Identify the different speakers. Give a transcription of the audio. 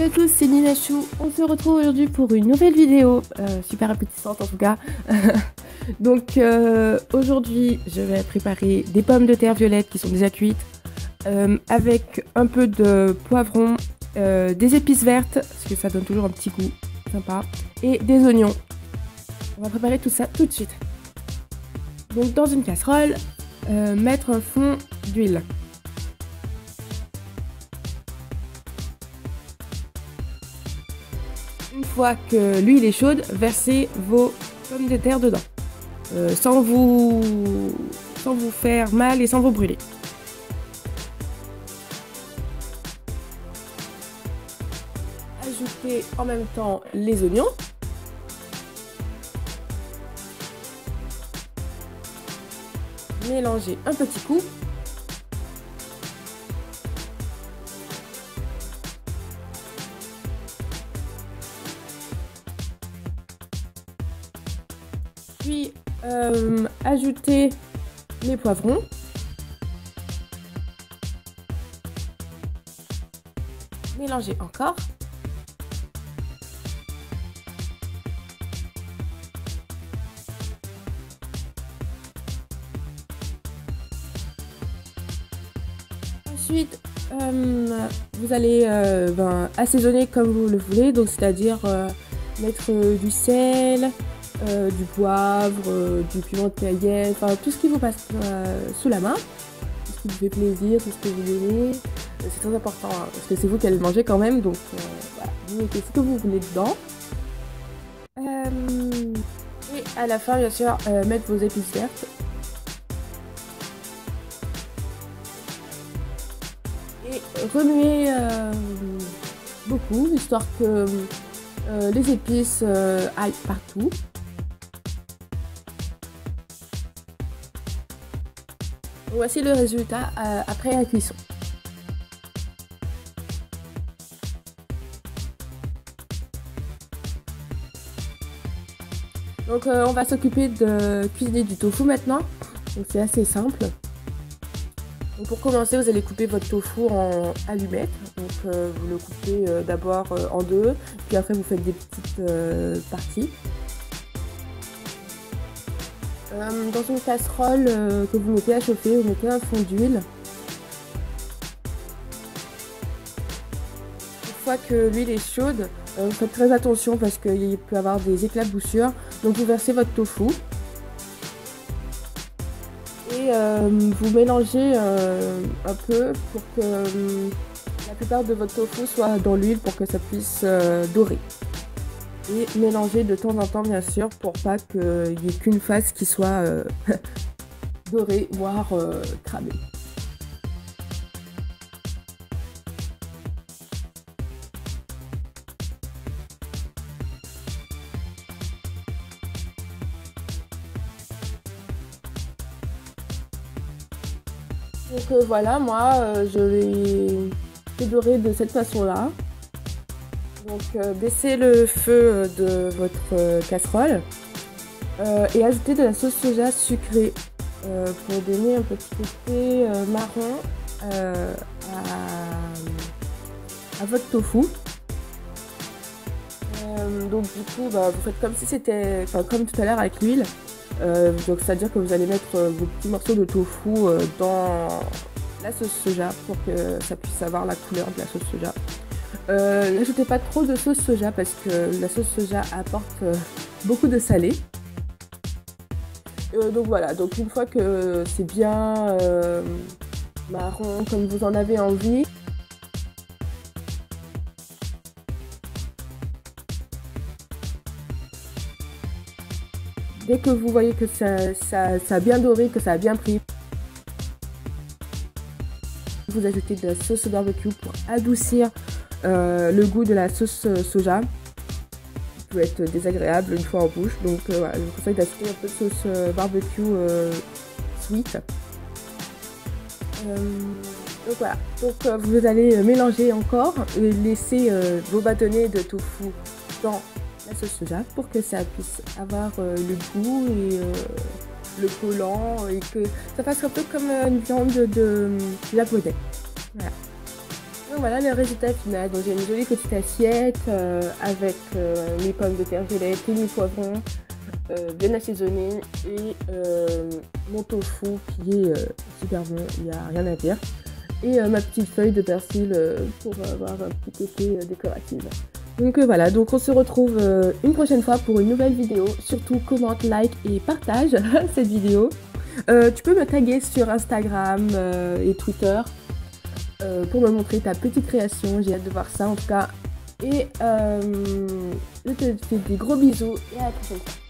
Speaker 1: Salut à tous, c'est Ninachou. On se retrouve aujourd'hui pour une nouvelle vidéo, super appétissante en tout cas. Donc aujourd'hui, je vais préparer des pommes de terre violettes qui sont déjà cuites, avec un peu de poivron, des épices vertes, parce que ça donne toujours un petit goût sympa, et des oignons. On va préparer tout ça tout de suite. Donc dans une casserole, mettre un fond d'huile. Une fois que l'huile est chaude, versez vos pommes de terre dedans, sans vous faire mal et sans vous brûler. Ajoutez en même temps les oignons. Mélangez un petit coup. Puis ajoutez les poivrons. Mélangez encore. Ensuite, vous allez assaisonner comme vous le voulez, donc c'est-à-dire mettre du sel, du poivre, du piment de Cayenne, enfin tout ce qui vous passe sous la main, tout ce qui vous fait plaisir, tout ce que vous aimez. C'est très important hein, parce que c'est vous qui allez le manger quand même, donc voilà, vous mettez ce que vous voulez dedans. Et à la fin, bien sûr, mettre vos épices vertes. Et remuer beaucoup, histoire que les épices aillent partout. Voici le résultat après la cuisson. Donc on va s'occuper de cuisiner du tofu maintenant. Donc c'est assez simple. Donc pour commencer, vous allez couper votre tofu en allumettes. Donc vous le coupez d'abord en deux, puis après vous faites des petites parties. Dans une casserole que vous mettez à chauffer, vous mettez un fond d'huile. Une fois que l'huile est chaude, vous faites très attention parce qu'il peut y avoir des éclaboussures. Donc vous versez votre tofu et vous mélangez un peu pour que la plupart de votre tofu soit dans l'huile pour que ça puisse dorer. Et mélanger de temps en temps bien sûr pour pas qu'il n'y ait qu'une face qui soit dorée, voire cramée. Donc voilà, moi je l'ai fait dorer de cette façon là. Donc baissez le feu de votre casserole et ajoutez de la sauce soja sucrée pour donner un petit côté marron à votre tofu. Donc du coup vous faites comme si c'était comme tout à l'heure avec l'huile. Donc c'est à dire que vous allez mettre vos petits morceaux de tofu dans la sauce soja pour que ça puisse avoir la couleur de la sauce soja. N'ajoutez pas trop de sauce soja parce que la sauce soja apporte beaucoup de salé. Donc voilà, donc une fois que c'est bien marron comme vous en avez envie, dès que vous voyez que ça a bien doré, que ça a bien pris, vous ajoutez de la sauce barbecue pour adoucir le goût de la sauce soja. Qui peut être désagréable une fois en bouche, donc voilà, je vous conseille d'ajouter un peu de sauce barbecue sweet. Donc voilà, donc vous allez mélanger encore et laisser vos bâtonnets de tofu dans la sauce soja pour que ça puisse avoir le goût et le collant et que ça fasse un peu comme une viande de japonais. Voilà. Donc voilà le résultat final. Donc j'ai une jolie petite assiette avec mes pommes de terre violettes et mes poivrons bien assaisonnés et mon tofu qui est super bon, il n'y a rien à dire. Et ma petite feuille de persil pour avoir un petit côté décoratif. Donc voilà, donc on se retrouve une prochaine fois pour une nouvelle vidéo. Surtout commente, like et partage cette vidéo. Tu peux me taguer sur Instagram et Twitter pour me montrer ta petite création. J'ai hâte de voir ça en tout cas. Et je te fais des gros bisous et à la prochaine fois.